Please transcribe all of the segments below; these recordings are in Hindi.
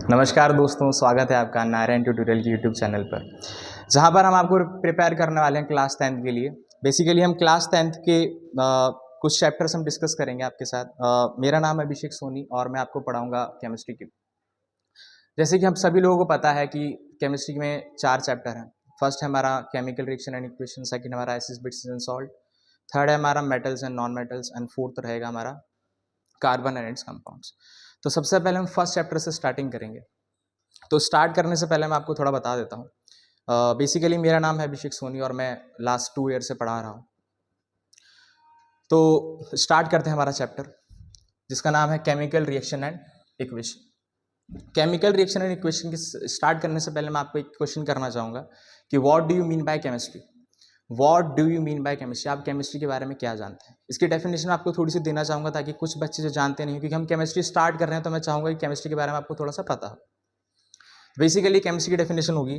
नमस्कार दोस्तों, स्वागत है आपका नारायण ट्यूटोरियल की यूट्यूब चैनल पर, जहां पर हम आपको प्रिपेयर करने वाले हैं क्लास 10th के लिए। बेसिकली हम क्लास 10th के कुछ चैप्टर्स हम डिस्कस करेंगे आपके साथ। मेरा नाम है अभिषेक सोनी और मैं आपको पढ़ाऊंगा केमिस्ट्री की। जैसे कि हम सभी लोगों को पता है कि केमिस्ट्री में 4 चैप्टर हैं। फर्स्ट है हमारा chemical reaction and equation, second हमारा acids bases and salt, third है हमारा metals and non metals and fourth रहेगा हमारा कार्बन एंड इट्स कंपाउंड्स। तो सबसे पहले हम फर्स्ट चैप्टर से स्टार्टिंग करेंगे। तो स्टार्ट करने से पहले मैं आपको थोड़ा बता देता हूँ। बेसिकली मेरा नाम है अभिषेक सोनी और मैं लास्ट 2 ईयर से पढ़ा रहा हूँ। तो स्टार्ट करते हैं हमारा चैप्टर, जिसका नाम है chemical reaction and equation. Chemical reaction and equation की स्टार्ट करने से पहले मैं आपको एक क्वेश्चन करना चाहूँगा कि what do you mean by chemistry. What do you mean by chemistry, आप केमिस्ट्री के बारे में क्या जानते हैं। इसकी डेफिनेशन आपको थोड़ी सी देना चाहूँगा ताकि कुछ बच्चे जो जानते नहीं, क्योंकि हम केमिस्ट्री स्टार्ट कर रहे हैं तो मैं चाहूँगा कि केमिस्ट्री के बारे में आपको थोड़ा सा पता हो। बेसिकली केमिस्ट्री की डेफिनेशन होगी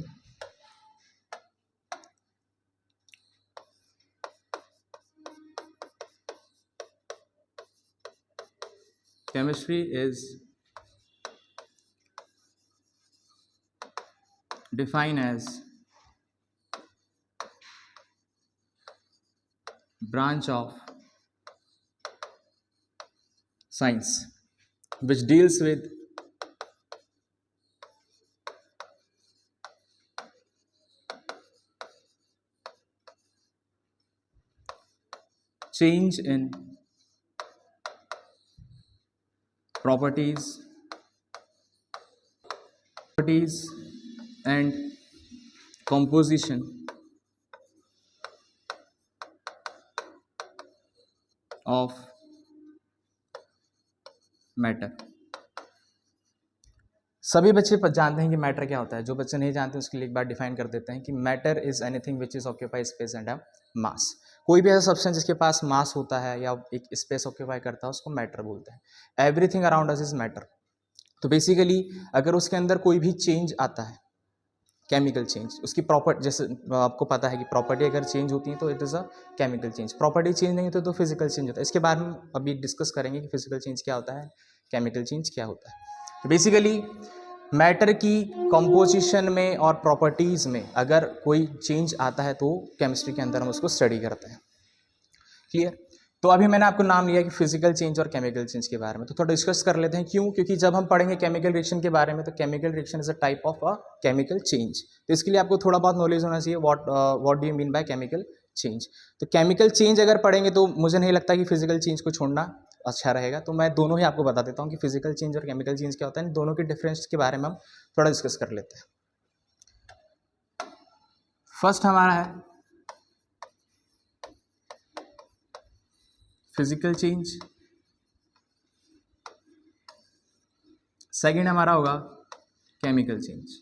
chemistry is defined as branch of science which deals with change in properties and composition of matter. सभी बच्चे जानते हैं कि मैटर क्या होता है। जो बच्चे नहीं जानते उसके लिए एक बार डिफाइन कर देते हैं कि matter is anything which is occupy space and mass. कोई भी ऐसा सब्सटेंस जिसके पास मास होता है या एक स्पेस ऑक्यूपाई करता है उसको मैटर बोलते हैं। Everything around us is matter. तो बेसिकली अगर उसके अंदर कोई भी चेंज आता है, केमिकल चेंज, उसकी प्रॉपर्टी, जैसे आपको पता है कि प्रॉपर्टी अगर चेंज होती है तो it is a chemical change. Property change नहीं होती तो फिजिकल चेंज होता है। इसके बारे में अभी डिस्कस करेंगे कि फिजिकल चेंज क्या होता है, केमिकल चेंज क्या होता है। तो बेसिकली मैटर की कंपोजिशन में और प्रॉपर्टीज़ में अगर कोई चेंज आता है तो केमिस्ट्री के अंदर हम उसको स्टडी करते हैं। क्लियर। तो अभी मैंने आपको नाम लिया कि फिजिकल चेंज और केमिकल चेंज के बारे में, तो थोड़ा डिस्कस कर लेते हैं। क्यों? क्योंकि जब हम पढ़ेंगे केमिकल रिएक्शन के बारे में तो chemical reaction is a type of a chemical change. तो इसके लिए आपको थोड़ा बहुत नॉलेज होना चाहिए what do you mean by chemical change. तो केमिकल चेंज अगर पढ़ेंगे तो मुझे नहीं लगता कि फिजिकल चेंज को छोड़ना अच्छा रहेगा। तो मैं दोनों ही आपको बता देता हूँ कि फिजिकल चेंज और केमिकल चेंज क्या होता है। दोनों के डिफरेंस के बारे में हम थोड़ा डिस्कस कर लेते हैं। फर्स्ट हमारा है फिजिकल चेंज, सेकंड हमारा होगा केमिकल चेंज।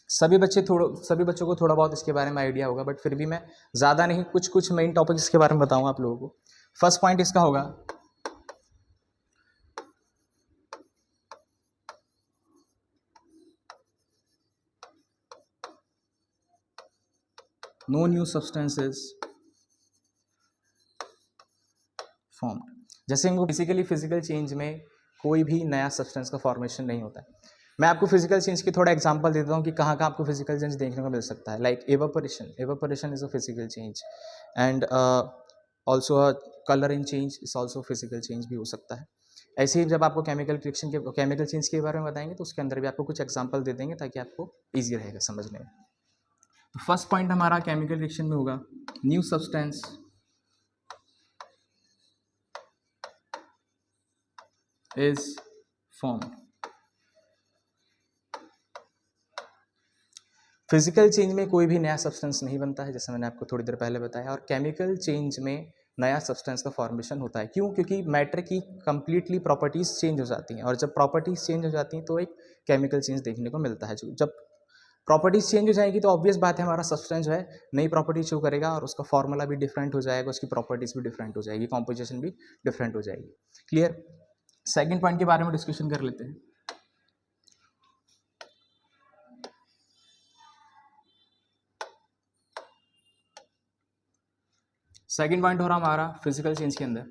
सभी बच्चों को थोड़ा बहुत इसके बारे में आइडिया होगा, बट फिर भी मैं ज़्यादा नहीं, कुछ मेन टॉपिक इसके बारे में बताऊंगा आप लोगों को। फर्स्ट पॉइंट इसका होगा नो न्यू सब्सटेंसेस फॉर्म्ड। जैसे इनको बेसिकली फिजिकल चेंज में कोई भी नया सब्सटेंस का फॉर्मेशन नहीं होता है। मैं आपको फिजिकल चेंज की थोड़ा एग्जांपल देता हूँ कि कहाँ कहाँ आपको फिजिकल चेंज देखने को मिल सकता है। Like evaporation is a physical change and also colour in change is also physical change भी हो सकता है। ऐसे ही जब आपको केमिकल चेंज के बारे में बताएंगे तो उसके अंदर भी आपको कुछ एग्जाम्पल दे देंगे ताकि आपको ईजी रहेगा समझने में। तो फर्स्ट पॉइंट हमारा केमिकल रिएक्शन में होगा new substance is formed। Physical change में कोई भी नया सब्सटेंस नहीं बनता है, जैसे मैंने आपको थोड़ी देर पहले बताया। और केमिकल चेंज में नया सब्सटेंस का फॉर्मेशन होता है। क्यों? क्योंकि मैटर की कंप्लीटली प्रॉपर्टीज चेंज हो जाती हैं, और जब प्रॉपर्टीज चेंज हो जाती हैं तो एक केमिकल चेंज देखने को मिलता है। जब प्रॉपर्टीज चेंज हो जाएगी तो ऑब्वियस बात है हमारा सब्सटेंस जो है नई प्रॉपर्टी शो करेगा और उसका फॉर्मूला भी डिफरेंट हो जाएगा, उसकी प्रॉपर्टीज भी डिफरेंट हो जाएगी, कॉम्पोजिशन भी डिफरेंट हो जाएगी। क्लियर। सेकेंड पॉइंट के बारे में डिस्कशन कर लेते हैं। सेकेंड पॉइंट हो रहा हमारा फिजिकल चेंज के अंदर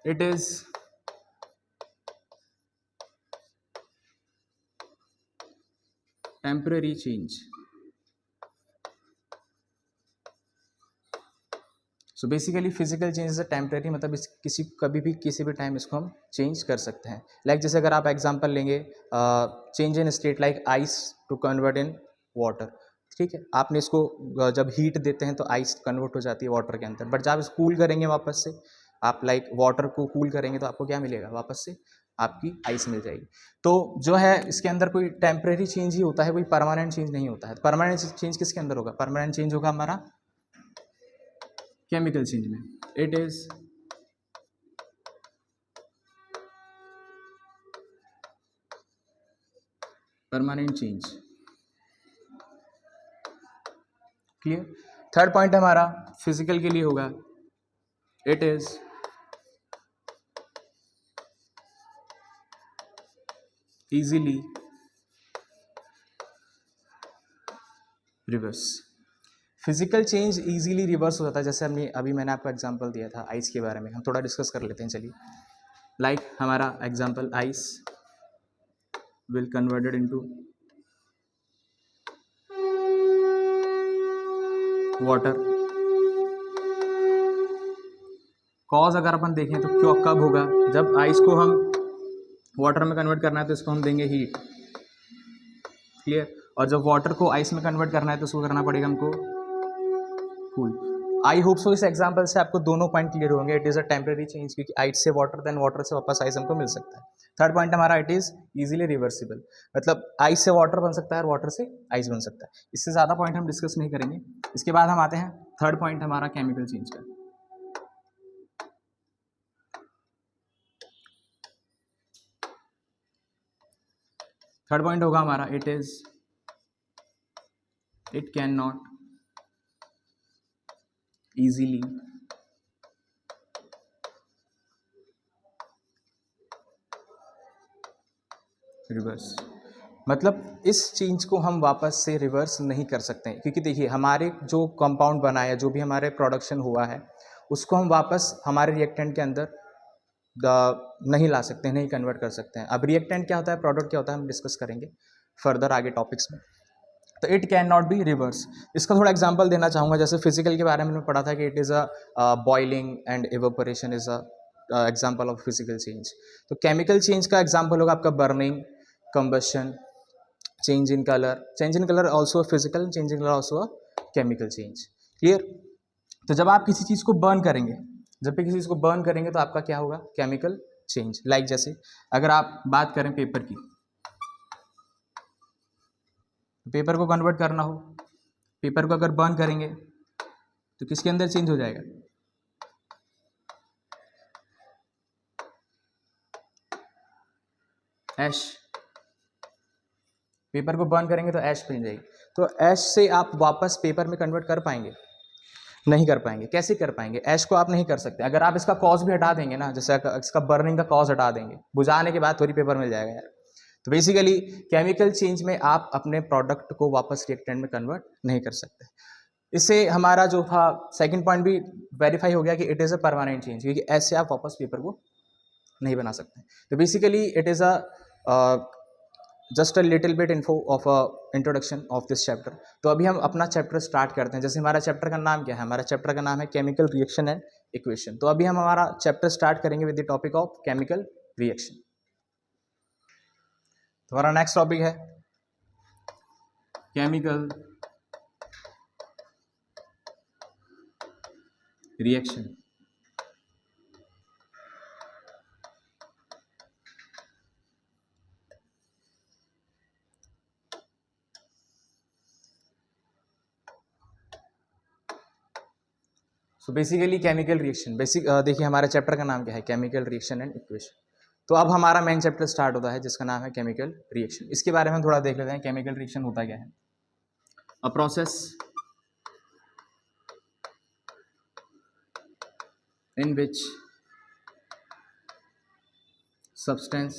it is temporary change. So basically physical change is a temporary, मतलब इस किसी कभी भी किसी भी टाइम इसको हम चेंज कर सकते हैं। लाइक जैसे अगर आप एग्जांपल लेंगे change in state like ice to convert in water, ठीक है, आपने इसको जब हीट देते हैं तो आइस कन्वर्ट हो जाती है वाटर के अंदर, बट जब आप इसको कूल करेंगे वापस से, आप लाइक वाटर को कूल करेंगे तो आपको क्या मिलेगा, वापस से आपकी आइस मिल जाएगी। तो जो है इसके अंदर कोई टेम्परेरी चेंज ही होता है, कोई परमानेंट चेंज नहीं होता है। परमानेंट चेंज किसके अंदर होगा, परमानेंट चेंज होगा हमारा केमिकल चेंज में। It is permanent change. Clear. Third point हमारा फिजिकल के लिए होगा, it is easily reverse. Physical change easily reverse हो जाता है, जैसे हमने अभी मैंने आपको एग्जांपल दिया था आइस के बारे में, हम थोड़ा डिस्कस कर लेते हैं चलिए। लाइक हमारा example ice will converted into water. Cause अगर अपन देखें तो क्यों कब होगा, जब आइस को हम वाटर में कन्वर्ट करना है तो इसको हम देंगे हीट। क्लियर। और जब वाटर को आइस में कन्वर्ट करना है तो उसको करना पड़ेगा हमको कूल। आई होप सो इस एग्जांपल से आपको दोनों पॉइंट क्लियर होंगे। It is a temporary change, क्योंकि आइस से वाटर, देन वाटर से वापस आइस हमको मिल सकता है। थर्ड पॉइंट हमारा इट इज इजीली रिवर्सिबल, मतलब आइस से वाटर बन सकता है और वाटर से आइस बन सकता है। इससे ज़्यादा पॉइंट हम डिस्कस नहीं करेंगे। इसके बाद हम आते हैं थर्ड पॉइंट हमारा केमिकल चेंज का। थर्ड पॉइंट होगा हमारा it can not easily reverse, मतलब इस चेंज को हम वापस से रिवर्स नहीं कर सकते हैं, क्योंकि देखिए हमारे जो कंपाउंड बना है, जो भी हमारे प्रोडक्शन हुआ है, उसको हम वापस हमारे रिएक्टेंट के अंदर नहीं ला सकते हैं, नहीं कन्वर्ट कर सकते हैं। अब रिएक्टेंट क्या होता है, प्रोडक्ट क्या होता है, हम डिस्कस करेंगे फर्दर आगे टॉपिक्स में। तो it can not be reverse. इसका थोड़ा एग्जांपल देना चाहूँगा। जैसे फिजिकल के बारे में मैंने पढ़ा था कि it is a boiling and evaporation is a example of physical change. तो केमिकल चेंज का एग्जांपल होगा आपका burning, combustion, change in colour also physical, change in colour also chemical change. Clear. तो जब आप किसी चीज़ को बर्न करेंगे, जब भी किसी चीज़ को बर्न करेंगे तो आपका क्या होगा, केमिकल चेंज। लाइक जैसे अगर आप बात करें पेपर की, पेपर को कन्वर्ट करना हो, पेपर को अगर बर्न करेंगे तो किसके अंदर चेंज हो जाएगा, ऐश। पेपर को बर्न करेंगे तो ऐश बन जाएगी। तो ऐश से आप वापस पेपर में कन्वर्ट कर पाएंगे, नहीं कर पाएंगे। कैसे कर पाएंगे, ऐश को आप नहीं कर सकते। अगर आप इसका कॉज भी हटा देंगे ना, जैसे इसका बर्निंग का कॉज हटा देंगे, बुझाने के बाद थोड़ी पेपर मिल जाएगा यार। तो बेसिकली केमिकल चेंज में आप अपने प्रोडक्ट को वापस रिएक्टेंट में कन्वर्ट नहीं कर सकते। इससे हमारा जो था सेकंड पॉइंट भी वेरीफाई हो गया कि it is a permanent change, क्योंकि ऐसे आप वापस पेपर को नहीं बना सकते। तो basically it is a just a little bit info of a introduction of this chapter. तो अभी हम अपना चैप्टर स्टार्ट करते हैं। जैसे हमारा चैप्टर का नाम क्या है, हमारा चैप्टर का नाम है केमिकल रिएक्शन एंड इक्वेशन। तो अभी हम हमारा चैप्टर स्टार्ट करेंगे with the topic of chemical reaction. तो हमारा नेक्स्ट टॉपिक है chemical reaction. So basically chemical reaction, देखिए हमारे चैप्टर का नाम क्या है, केमिकल रिएक्शन एंड इक्वेशन। तो अब हमारा मेन चैप्टर स्टार्ट होता है जिसका नाम है केमिकल रिएक्शन। इसके बारे में हम थोड़ा देख लेते हैं केमिकल रिएक्शन होता क्या है। A process in which substance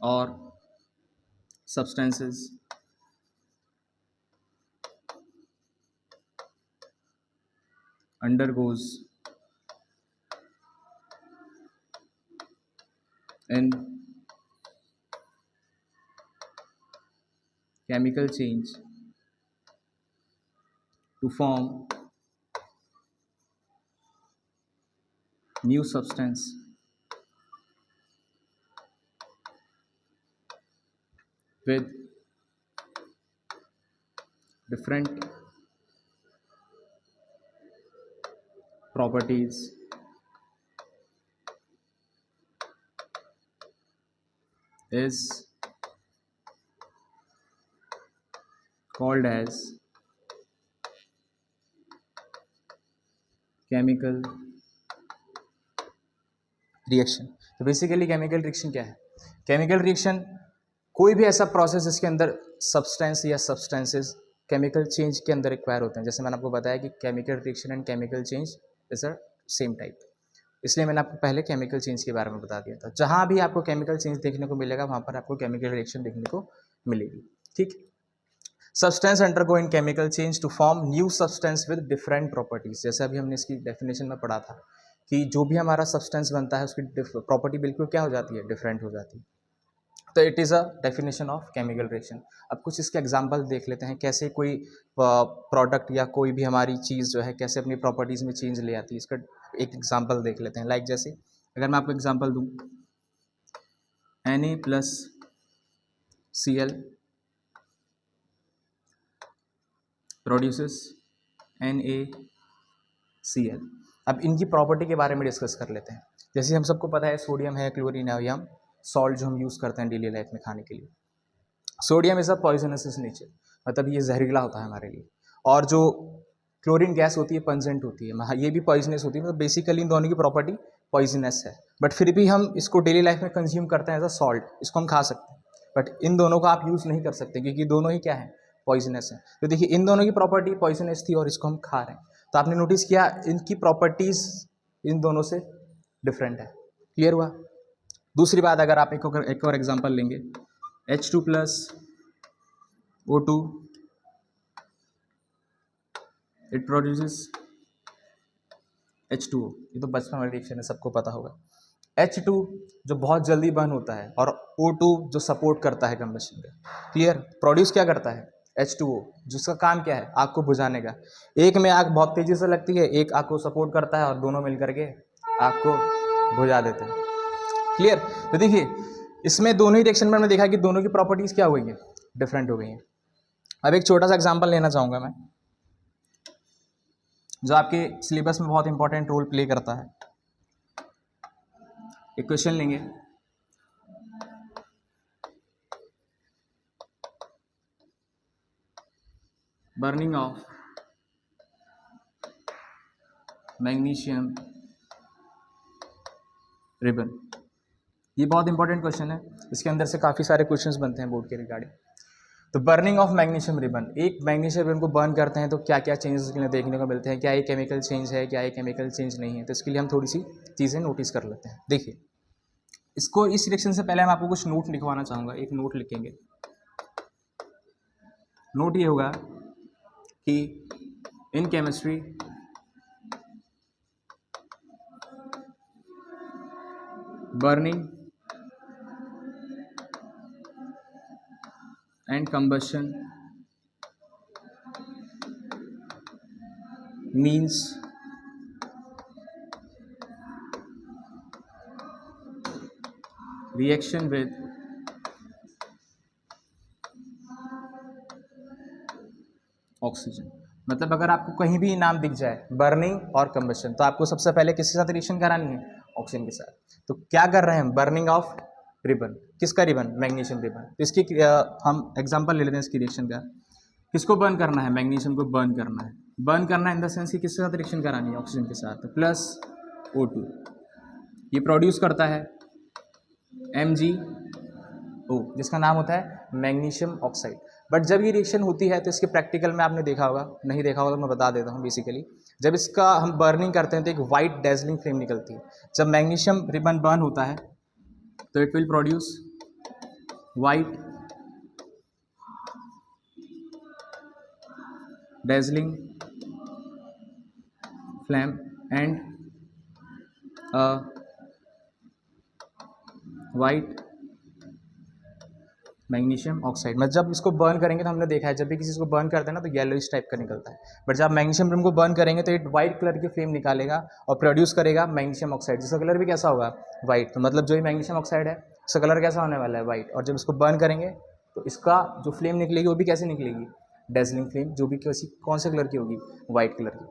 or substances undergoes in chemical change to form new substance with different properties is called as chemical reaction. तो बेसिकली केमिकल रिएक्शन क्या है? केमिकल रिएक्शन कोई भी ऐसा प्रोसेस जिसके अंदर सब्सटेंस या सब्सटेंसेस केमिकल चेंज के अंदर रिक्वायर होते हैं। जैसे मैंने आपको बताया कि chemical reaction and chemical change is a same type, इसलिए मैंने आपको पहले केमिकल चेंज के बारे में बता दिया था। जहाँ भी आपको केमिकल चेंज देखने को मिलेगा वहाँ पर आपको केमिकल रिएक्शन देखने को मिलेगी। ठीक, substance undergo in chemical change to form new substance with different properties. जैसे अभी हमने इसकी डेफिनेशन में पढ़ा था कि जो भी हमारा सब्सटेंस बनता है उसकी प्रॉपर्टी बिल्कुल क्या हो जाती है, डिफरेंट हो जाती है। तो it is a definition of chemical reaction. अब कुछ इसके एग्जांपल देख लेते हैं, कैसे कोई प्रोडक्ट या कोई भी हमारी चीज़ जो है कैसे अपनी प्रॉपर्टीज़ में चेंज ले आती है। इसका एक एग्जांपल देख लेते हैं। लाइक जैसे अगर मैं आपको एग्जांपल दूं, Na+Cl प्रोड्यूसेस NaCl। अब इनकी प्रॉपर्टी के बारे में डिस्कस कर लेते हैं। जैसे हम सबको पता है सोडियम है, क्लोरीन है, या सॉल्ट जो हम यूज़ करते हैं डेली लाइफ में खाने के लिए। Sodium is a poisonous in nature, मतलब ये जहरीला होता है हमारे लिए। और जो क्लोरीन गैस होती है पंजेंट होती है, ये भी पॉइजनस होती है। मतलब बेसिकली इन दोनों की प्रॉपर्टी पॉइजनस है, बट फिर भी हम इसको डेली लाइफ में कंज्यूम करते हैं एज अ सॉल्ट। इसको हम खा सकते हैं, बट इन दोनों को आप यूज़ नहीं कर सकते क्योंकि दोनों ही क्या है, पॉइजनस है। तो देखिए इन दोनों की प्रॉपर्टी पॉइजनस थी और इसको हम खा रहे हैं, तो आपने नोटिस किया इनकी प्रॉपर्टीज इन दोनों से डिफरेंट है। क्लियर हुआ? दूसरी बात, अगर आप एक और एग्जांपल लेंगे, H2+O2 इट प्रोड्यूसेस H2O। ये तो बचपन वाली रिएक्शन है, सबको पता होगा। H2 जो बहुत जल्दी बर्न होता है और O2 जो सपोर्ट करता है कंबशन का। क्लियर? प्रोड्यूस क्या करता है? H2O, जिसका काम क्या है, आग को बुझाने का। एक में आग बहुत तेजी से लगती है, एक आग को सपोर्ट करता है और दोनों मिलकर के आग को बुझा देते हैं। क्लियर? तो देखिए इसमें दोनों ही रिएक्शन में हमने देखा कि दोनों की प्रॉपर्टीज क्या हो गई है, डिफरेंट हो गई हैं। अब एक छोटा सा एग्जाम्पल लेना चाहूँगा मैं, जो आपके सिलेबस में बहुत इंपॉर्टेंट रोल प्ले करता है। एक क्वेश्चन लेंगे, बर्निंग ऑफ मैग्नीशियम रिबन। ये बहुत इंपॉर्टेंट क्वेश्चन है, इसके अंदर से काफ़ी सारे क्वेश्चंस बनते हैं बोर्ड के रिगार्डिंग। तो बर्निंग ऑफ मैग्नीशियम रिबन, एक मैग्नीशियम रिबन को बर्न करते हैं तो क्या क्या चेंजेस देखने को मिलते हैं, क्या ये केमिकल चेंज है, क्या ये केमिकल चेंज नहीं है। तो इसके लिए हम थोड़ी सी चीज़ें नोटिस कर लेते हैं। देखिए इसको इस रिएक्शन से पहले मैं आपको कुछ नोट लिखवाना चाहूँगा। एक नोट लिखेंगे, नोट ये होगा कि in chemistry burning and combustion means reaction with oxygen. मतलब अगर आपको कहीं भी नाम दिख जाए बर्निंग और कंबशन, तो आपको सबसे पहले किसके साथ रिएक्शन करानी है, ऑक्सीजन के साथ। तो क्या कर रहे हैं, बर्निंग ऑफ रिबन। किसका रिबन, मैग्नीशियम रिबन। तो इसकी हम एग्जांपल ले लेते हैं इसकी रिएक्शन का। किसको बर्न करना है, मैग्नीशियम को बर्न करना है। बर्न करना इन द सेंस कि किसके साथ रिएक्शन करानी है, ऑक्सीजन के साथ। तो +O2 ये प्रोड्यूस करता है MgO, जिसका नाम होता है मैग्नीशियम ऑक्साइड। बट जब ये रिएक्शन होती है तो इसके प्रैक्टिकल में आपने देखा होगा, नहीं देखा होगा तो मैं बता देता हूँ। बेसिकली जब इसका हम बर्निंग करते हैं तो एक वाइट डेजलिंग फ्लेम निकलती है। जब मैग्नीशियम रिबन बर्न होता है तो it will produce white dazzling flame and white magnesium oxide. मतलब जब इसको बर्न करेंगे तो हमने देखा है जब भी किसी को बर्न करते हैं ना तो येलोइश टाइप का निकलता है, बट जब मैग्नीशियम ब्रोम को बर्न करेंगे तो एक वाइट कलर की फ्लेम निकालेगा और प्रोड्यूस करेगा मैग्नीशियम ऑक्साइड, जिसका कलर भी कैसा होगा, वाइट। तो मतलब जो ये मैग्नीशियम ऑक्साइड है उसका कलर कैसा होने वाला है, वाइट। और जब इसको बर्न करेंगे तो इसका जो फ्लेम निकलेगी वो भी कैसे निकलेगी, डेजलिंग फ्लेम, जो भी किसी कौन से कलर की होगी, वाइट कलर की।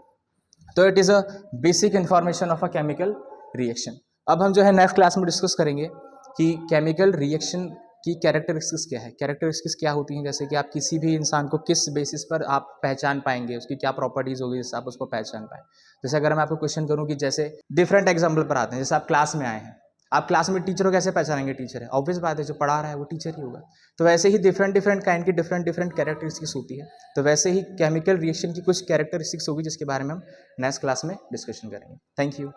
तो it is a basic information of a chemical reaction. अब हम जो है नेक्स्ट क्लास में डिस्कस करेंगे कि केमिकल रिएक्शन की कैरेक्टरिस्टिक्स क्या है। कैरेक्टरिस्टिक्स क्या होती हैं, जैसे कि आप किसी भी इंसान को किस बेसिस पर आप पहचान पाएंगे, उसकी क्या प्रॉपर्टीज़ होगी जिससे आप उसको पहचान पाएँ। जैसे अगर मैं आपको क्वेश्चन करूँ कि जैसे डिफरेंट एग्जाम्पल पर आते हैं, जैसे आप क्लास में आए हैं, आप क्लास में टीचर को कैसे पहचानेंगे, टीचर है, ऑब्वियस बात है जो पढ़ा रहा है वो टीचर ही होगा। तो वैसे ही डिफरेंट काइंड की डिफरेंट कैरेक्टरिस्टिक्स होती है। तो वैसे ही केमिकल रिएक्शन की कुछ कैरेक्टरिस्टिक्स होगी जिसके बारे में हम नेक्स्ट क्लास में डिस्कशन करेंगे। Thank you.